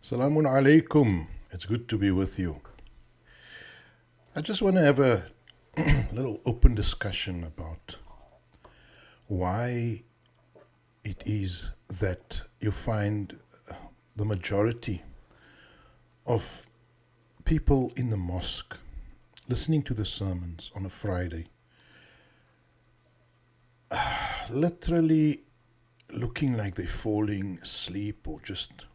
Salamun alaikum. It's good to be with you. I just want to have a little open discussion about why it is that you find the majority of people in the mosque listening to the sermons on a Friday literally looking like they're falling asleep or just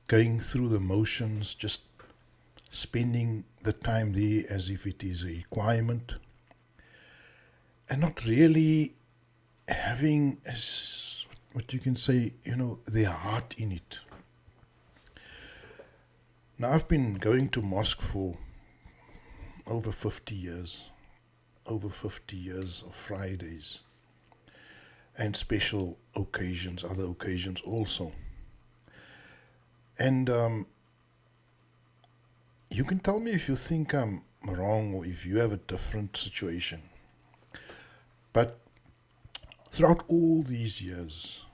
going through the motions, just spending the time there as if it is a requirement, and not really having, as what you can say, their heart in it. Now, I've been going to mosque for over 50 years of Fridays and special occasions, other occasions also. And you can tell me if you think I'm wrong or if you have a different situation. But throughout all these years,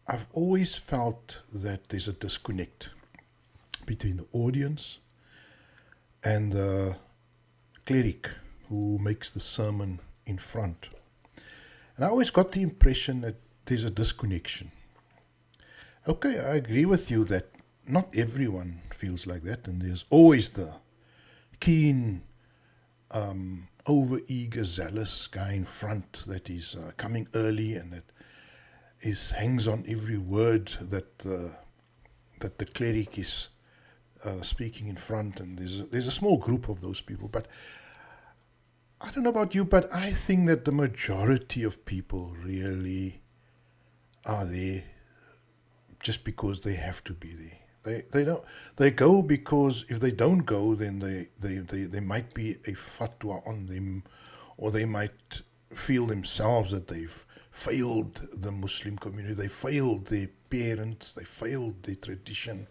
I've always felt that there's a disconnect between the audience and the cleric who makes the sermon in front. And I always got the impression that there's a disconnection. Okay, I agree with you that not everyone feels like that, and there's always the keen, over-eager, zealous guy in front that is coming early and that hangs on every word that the cleric is speaking in front, and there's a small group of those people. But I don't know about you, but I think that the majority of people really are there just because they have to be there. They go because if they don't go, then they might be a fatwa on them, or they might feel themselves that they've failed the Muslim community, they failed their parents, they failed their tradition.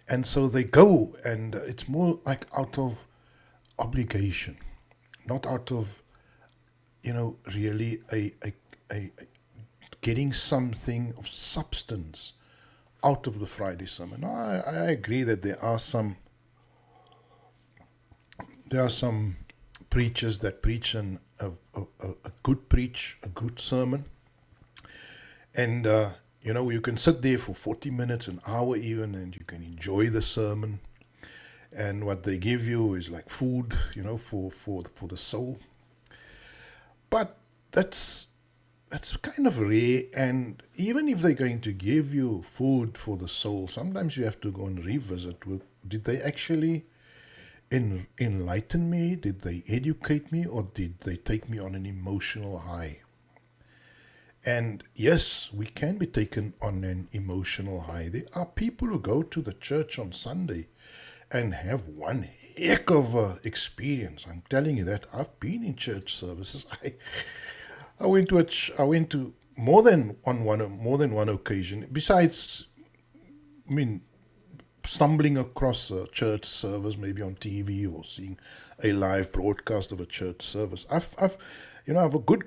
And so they go, and it's more like out of obligation, not out of, really a getting something of substance out of the Friday sermon. Now, I agree that there are some preachers that preach a good sermon, and you can sit there for 40 minutes, an hour even, and you can enjoy the sermon. And what they give you is like food, for the soul. But that's kind of rare. And even if they're going to give you food for the soul, sometimes you have to go and revisit. Did they actually enlighten me? Did they educate me? Or did they take me on an emotional high? And yes, we can be taken on an emotional high. There are people who go to the church on Sunday and have one heck of a experience. I'm telling you that. I've been in church services. I went to more than one occasion. Besides, stumbling across a church service, maybe on TV, or seeing a live broadcast of a church service. I have a good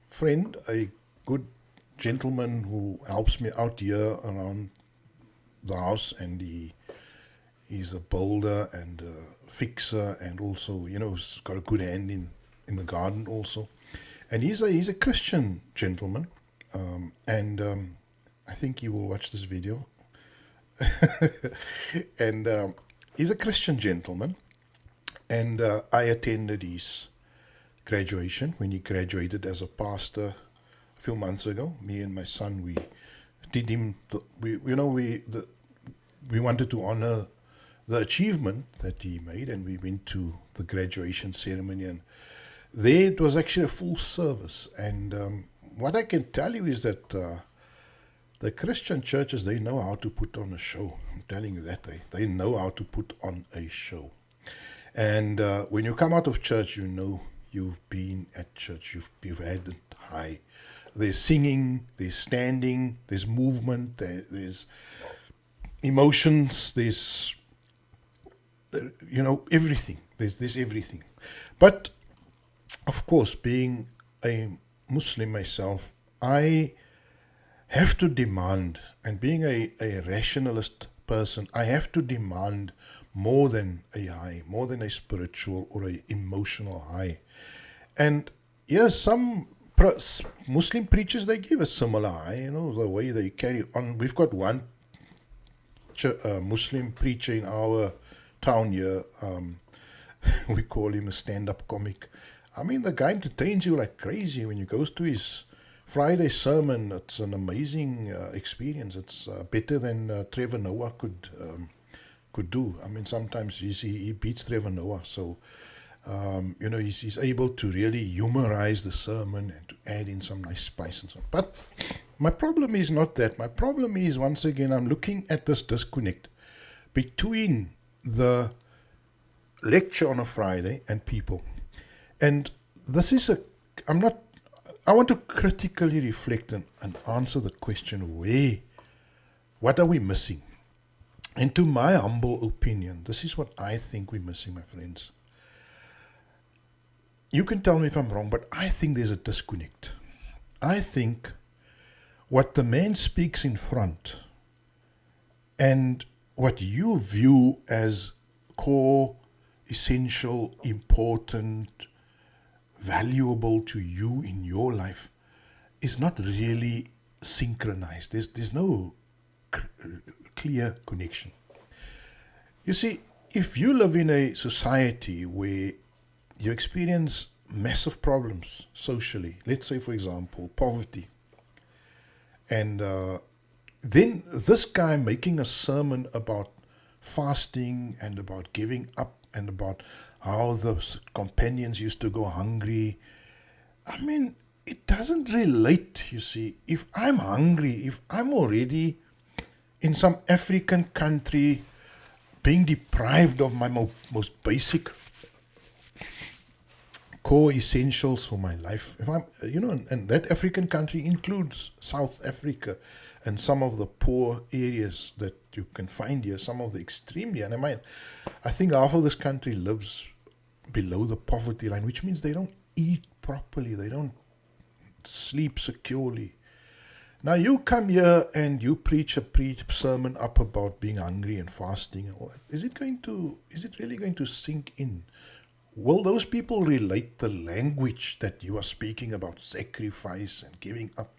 friend, a good gentleman who helps me out here around the house, and he's a builder and a fixer, and also, he's got a good hand in the garden also. And he's a Christian gentleman, and I think he will watch this video. And he's a Christian gentleman, and I attended his graduation when he graduated as a pastor a few months ago. Me and my son, we did him. We wanted to honor the achievement that he made, and we went to the graduation ceremony, and there it was actually a full service. And what I can tell you is that the Christian churches, they know how to put on a show. I'm telling you that. They know how to put on a show. And when you come out of church, you've been at church, you've had it high. There's singing, there's standing, there's movement, there's emotions, there's everything. There's everything. But of course, being a Muslim myself, I have to demand, and being a rationalist person, I have to demand more than a high, more than a spiritual or a emotional high. And yes, some Muslim preachers, they give a similar high, the way they carry on. We've got one Muslim preacher in our town here. We call him a stand-up comic. I mean, the guy entertains you like crazy. When you go to his Friday sermon, it's an amazing experience. It's better than Trevor Noah could do. I mean, sometimes he beats Trevor Noah. So, he's able to really humorize the sermon and to add in some nice spice and so on. But my problem is not that. My problem is, once again, I'm looking at this disconnect between the lecture on a Friday and people. And this is I want to critically reflect and answer the question, what are we missing? And to my humble opinion, this is what I think we're missing, my friends. You can tell me if I'm wrong, but I think there's a disconnect. I think what the man speaks in front and what you view as core, essential, important, valuable to you in your life is not really synchronized. There's no clear connection. You see, if you live in a society where you experience massive problems socially, let's say, for example, poverty, and then this guy making a sermon about fasting and about giving up and about how the companions used to go hungry. I mean, it doesn't relate, you see. If I'm hungry, if I'm already in some African country being deprived of my most basic core essentials for my life, if I'm, and that African country includes South Africa and some of the poor areas that you can find here, some of the extremely, and I think half of this country lives below the poverty line, which means they don't eat properly, they don't sleep securely. Now you come here and you preach a sermon up about being hungry and fasting and all that. Is it really going to sink in? Will those people relate the language that you are speaking about sacrifice and giving up?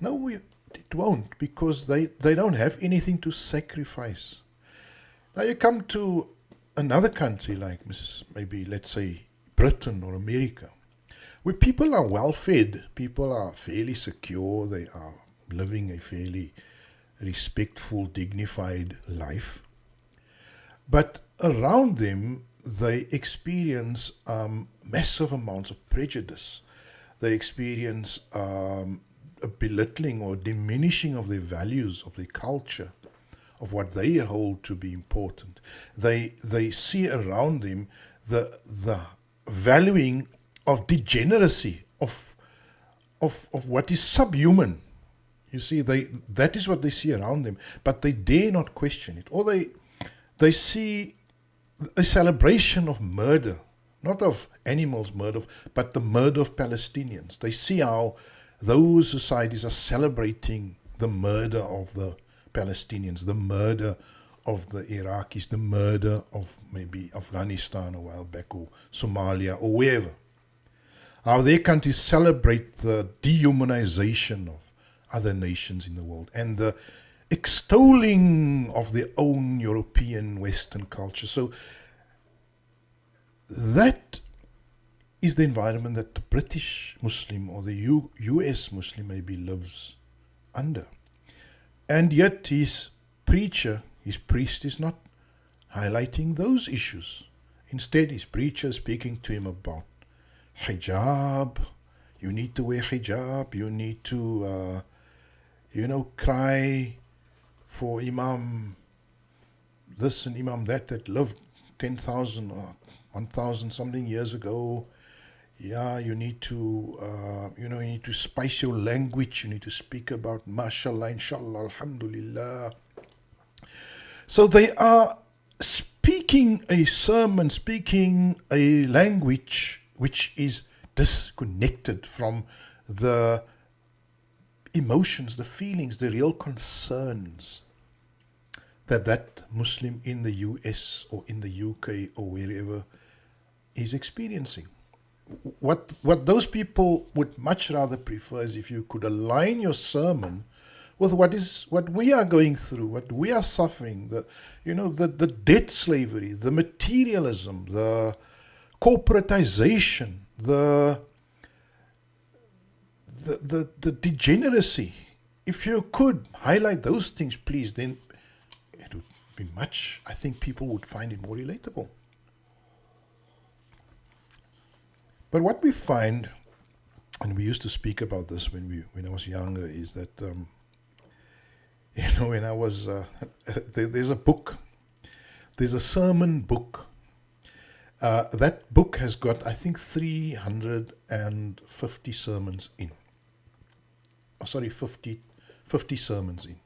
No, it won't, because they don't have anything to sacrifice. Now you come to another country like maybe, let's say, Britain or America, where people are well fed, people are fairly secure, they are living a fairly respectful, dignified life. But around them, they experience massive amounts of prejudice. They experience a belittling or diminishing of their values, of their culture, of what they hold to be important. They see around them the valuing of degeneracy, of what is subhuman. You see, that is what they see around them, but they dare not question it. Or they see a celebration of murder, not of animals murder, but the murder of Palestinians. They see how those societies are celebrating the murder of the Palestinians, the murder of the Iraqis, the murder of maybe Afghanistan a while back, or Somalia, or wherever. How their countries celebrate the dehumanization of other nations in the world and the extolling of their own European Western culture. So that is the environment that the British Muslim or the US Muslim maybe lives under. And yet his priest is not highlighting those issues. Instead, his preacher is speaking to him about hijab. You need to wear hijab. You need to, cry for Imam this and Imam that lived 10,000 or 1,000 something years ago. Yeah, you need to, you need to spice your language. You need to speak about mashallah, inshallah, alhamdulillah. So they are speaking a sermon, speaking a language which is disconnected from the emotions, the feelings, the real concerns that Muslim in the US or in the UK or wherever is experiencing. What those people would much rather prefer is if you could align your sermon with what we are going through, what we are suffering, the debt slavery, the materialism, the corporatization, the degeneracy. If you could highlight those things, please, then it would be much, I think people would find it more relatable. But what we find, and we used to speak about this when I was younger, is that when I was there's a book, there's a sermon book. That book has got, I think, 350 sermons in. 50 sermons in.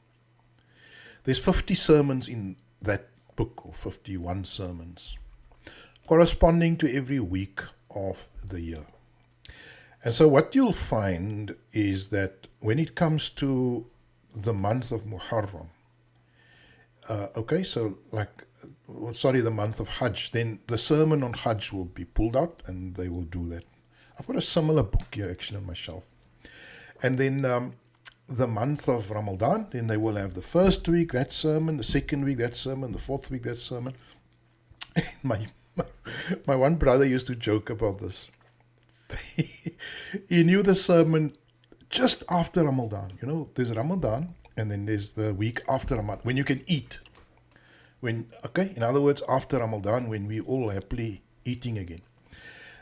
There's 50 sermons in that book, or 51 sermons, corresponding to every week of the year. And so what you'll find is that when it comes to the month of Muharram, the month of Hajj, then the sermon on Hajj will be pulled out and they will do that. I've got a similar book here actually on my shelf. And then the month of Ramadan, then they will have the first week, that sermon, the second week, that sermon, the fourth week, that sermon. my one brother used to joke about this. He knew the sermon just after Ramadan. There's Ramadan, and then there's the week after Ramadan, when you can eat. In other words, after Ramadan, when we all happily eating again.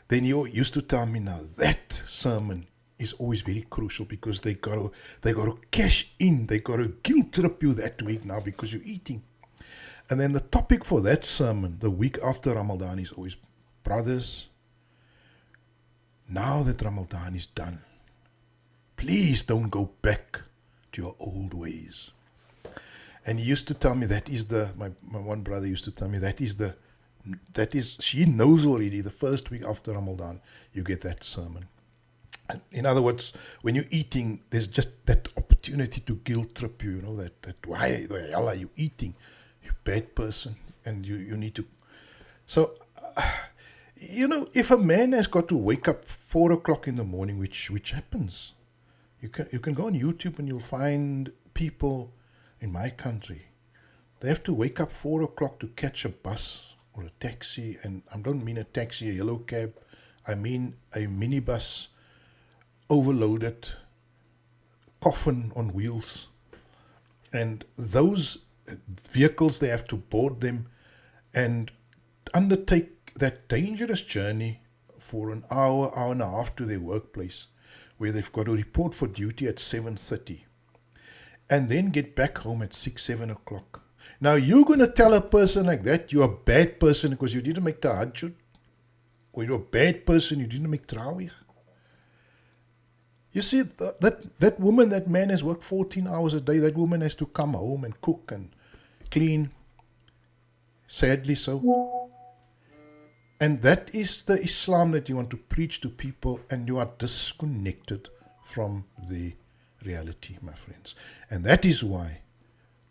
Then you used to tell me, now that sermon is always very crucial, because they got to cash in, they got to guilt trip you that week now because you're eating. And then the topic for that sermon, the week after Ramadan, is always, brothers, now that Ramadan is done, please don't go back to your old ways. And he used to tell me my one brother used to tell me she knows already the first week after Ramadan, you get that sermon. And in other words, when you're eating, there's just that opportunity to guilt trip you, that why the hell are you eating? You bad person, and you need to. So, if a man has got to wake up 4 o'clock in the morning, which happens, you can go on YouTube and you'll find people in my country. They have to wake up 4 o'clock to catch a bus or a taxi, and I don't mean a taxi, a yellow cab. I mean a minibus, overloaded, coffin on wheels, and those vehicles, they have to board them and undertake that dangerous journey for an hour and a half to their workplace, where they've got to report for duty at 7:30 and then get back home at 6-7 o'clock. Now you're going to tell a person like that you're a bad person because you didn't make tahajjud, or you're a bad person, you didn't make tarawih. You see, that woman, that man has worked 14 hours a day. That woman has to come home and cook and clean. Sadly so. And that is the Islam that you want to preach to people, and you are disconnected from the reality, my friends. And that is why,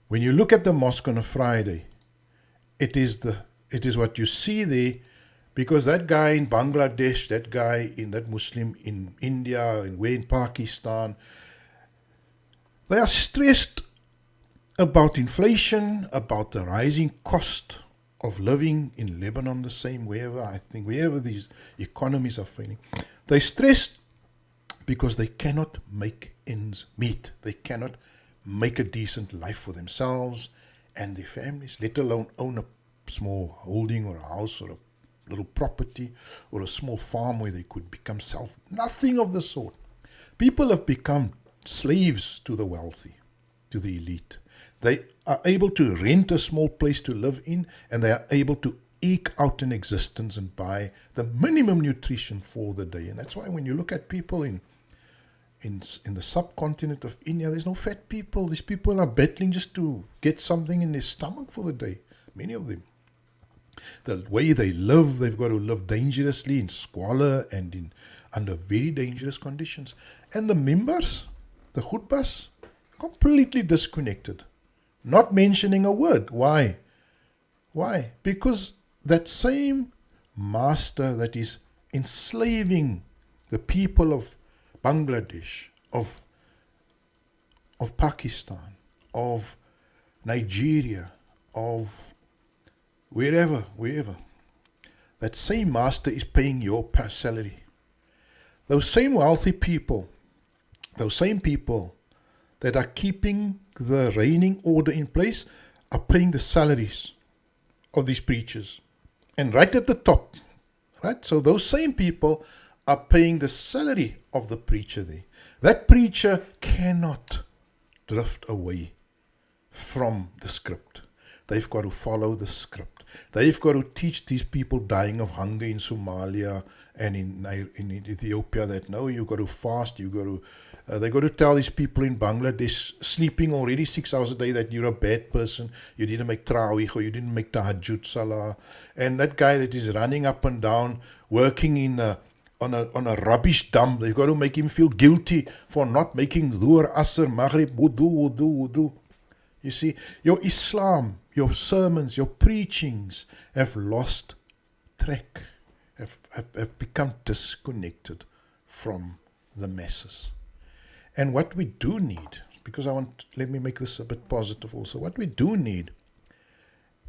when you look at the mosque on a Friday, it is what you see there. Because that guy in Bangladesh, that Muslim in India, and way in Pakistan, they are stressed about inflation, about the rising cost of living in Lebanon, the same, wherever these economies are failing. They're stressed because they cannot make ends meet. They cannot make a decent life for themselves and their families, let alone own a small holding or a house or a little property or a small farm where they could become nothing of the sort. People have become slaves to the wealthy, to the elite. They are able to rent a small place to live in, and they are able to eke out an existence and buy the minimum nutrition for the day. And that's why when you look at people in the subcontinent of India, there's no fat people. These people are battling just to get something in their stomach for the day, many of them. The way they live, they've got to live dangerously in squalor and under very dangerous conditions. And the members, the khutbas, completely disconnected not mentioning a word. Why? Why? Because that same master that is enslaving the people of Bangladesh, of Pakistan, of Nigeria, of wherever, that same master is paying your salary. Those same wealthy people, those same people that are keeping the reigning order in place are paying the salaries of these preachers. And right at the top, right? So those same people are paying the salary of the preacher there. That preacher cannot drift away from the script. They've got to follow the script. They've got to teach these people dying of hunger in Somalia and in Ethiopia that no, you've got to fast, you've got to they got to tell these people in Bangladesh sleeping already 6 hours a day that you're a bad person, you didn't make Trawih or you didn't make Tahajjud Salah. And that guy that is running up and down, working on a rubbish dump, they've got to make him feel guilty for not making Dhuhr, Asr, Maghrib, wudu. You see, your Islam, your sermons, your preachings have lost track, have become disconnected from the masses. And what we do need, because let me make this a bit positive also, what we do need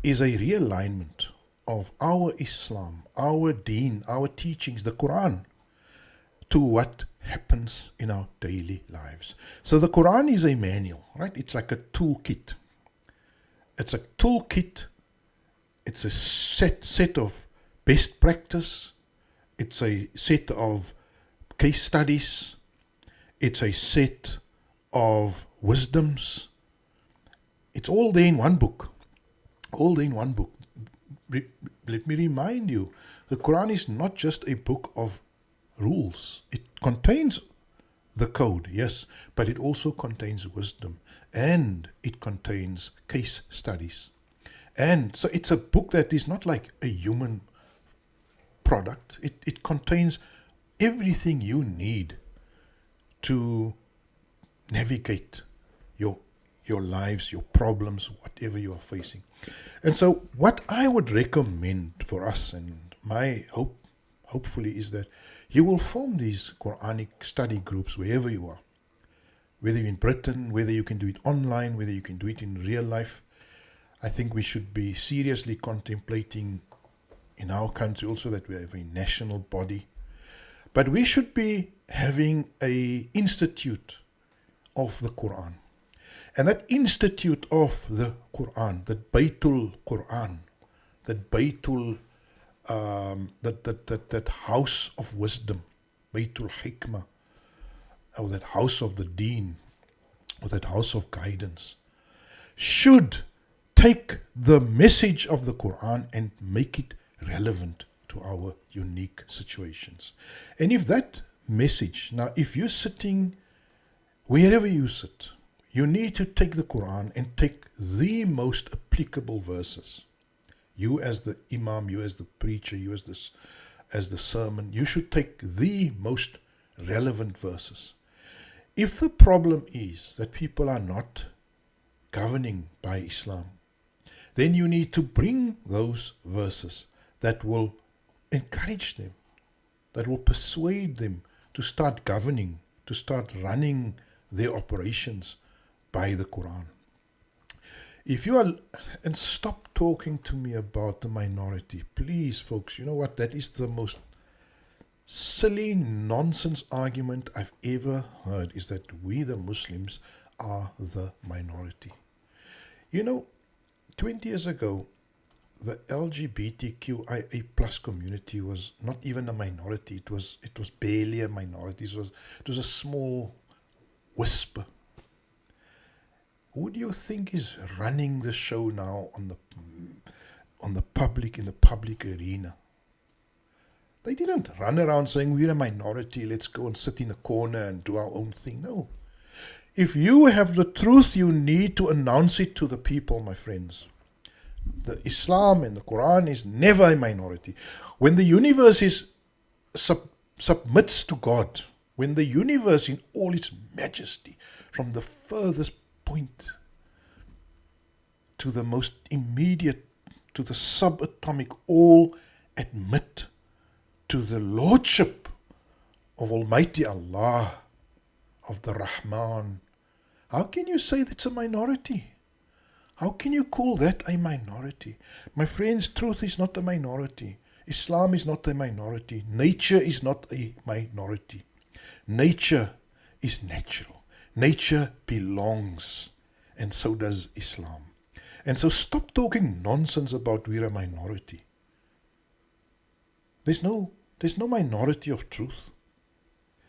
is a realignment of our Islam, our deen, our teachings, the Qur'an, to what happens in our daily lives. So the Qur'an is a manual, right? It's like a toolkit. It's a toolkit. It's a set of best practice. It's a set of case studies. It's a set of wisdoms. It's all there in one book. All there in one book. Let me remind you, the Quran is not just a book of rules. It contains the code, yes, but it also contains wisdom and it contains case studies. And so it's a book that is not like a human product. It contains everything you need to navigate your lives, your problems, whatever you are facing. And so what I would recommend for us, and my hope, hopefully, is that you will form these Quranic study groups wherever you are. Whether you're in Britain, whether you can do it online, whether you can do it in real life. I think we should be seriously contemplating in our country also that we have a national body. But we should be having a institute of the Qur'an. And that institute of the Qur'an, that Baytul Qur'an, that Baytul, that house of wisdom, Baytul Hikmah, or that house of the Deen, or that house of guidance, should take the message of the Qur'an and make it relevant to our unique situations. And if that message, now if you're sitting wherever you sit, you need to take the Qur'an and take the most applicable verses. You as the imam, you as the preacher, you as the sermon, you should take the most relevant verses. If the problem is that people are not governing by Islam, then you need to bring those verses that will encourage them, that will persuade them to start governing, to start running their operations by the Quran. If you are, and stop talking to me about the minority, please folks, you know what, that is the most silly nonsense argument I've ever heard, is that we the Muslims are the minority. You know, 20 years ago, the LGBTQIA plus community was not even a minority. It was barely a minority. It was a small whisper. Who do you think is running the show now in the public arena? They didn't run around saying we're a minority, let's go and sit in a corner and do our own thing. No. If you have the truth, you need to announce it to the people, my friends. The Islam and the Quran is never a minority. When the universe submits to God, when the universe in all its majesty, from the furthest point to the most immediate, to the subatomic, all admit to the lordship of Almighty Allah, of the Rahman. How can you say that's a minority? How can you call that a minority? My friends, truth is not a minority. Islam is not a minority. Nature is not a minority. Nature is natural. Nature belongs, and so does Islam. And so stop talking nonsense about we're a minority. There's no minority of truth.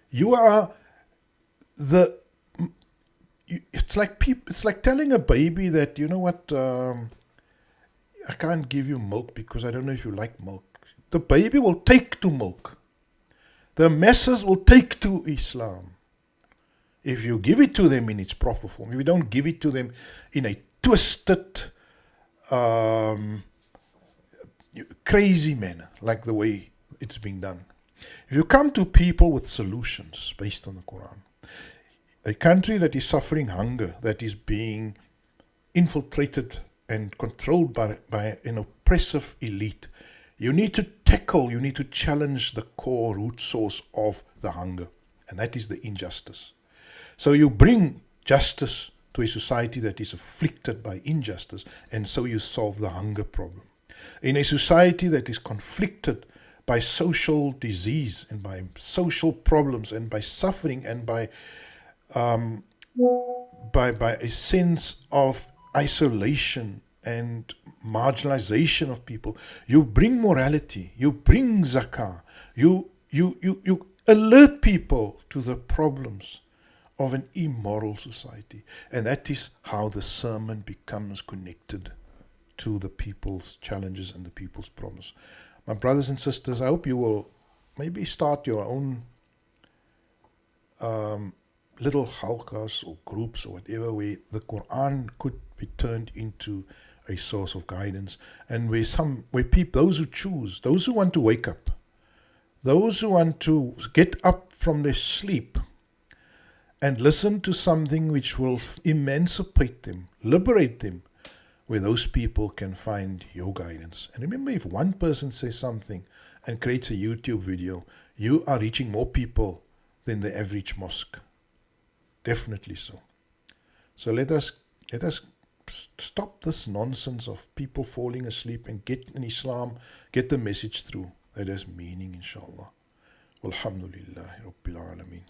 You are it's like telling a baby that, you know what, I can't give you milk because I don't know if you like milk. The baby will take to milk. The masses will take to Islam. If you give it to them in its proper form, if you don't give it to them in a twisted, crazy manner, like the way it's being done. If you come to people with solutions based on the Qur'an, a country that is suffering hunger, that is being infiltrated and controlled by an oppressive elite, you need to challenge the core root source of the hunger, and that is the injustice. So you bring justice to a society that is afflicted by injustice, and so you solve the hunger problem. In a society that is conflicted by social disease and by social problems and by suffering and by a sense of isolation and marginalization of people, you bring morality, you bring zakah, you alert people to the problems of an immoral society. And that is how the sermon becomes connected to the people's challenges and the people's problems. My brothers and sisters, I hope you will maybe start your own little halqas or groups or whatever, where the Qur'an could be turned into a source of guidance, and where people, those who choose, those who want to wake up, those who want to get up from their sleep and listen to something which will emancipate them, liberate them, where those people can find your guidance. And remember, if one person says something and creates a YouTube video, you are reaching more people than the average mosque. Definitely so. So let us stop this nonsense of people falling asleep and get in Islam, get the message through that has meaning, inshallah. Walhamdulillahi Rabbil Alameen.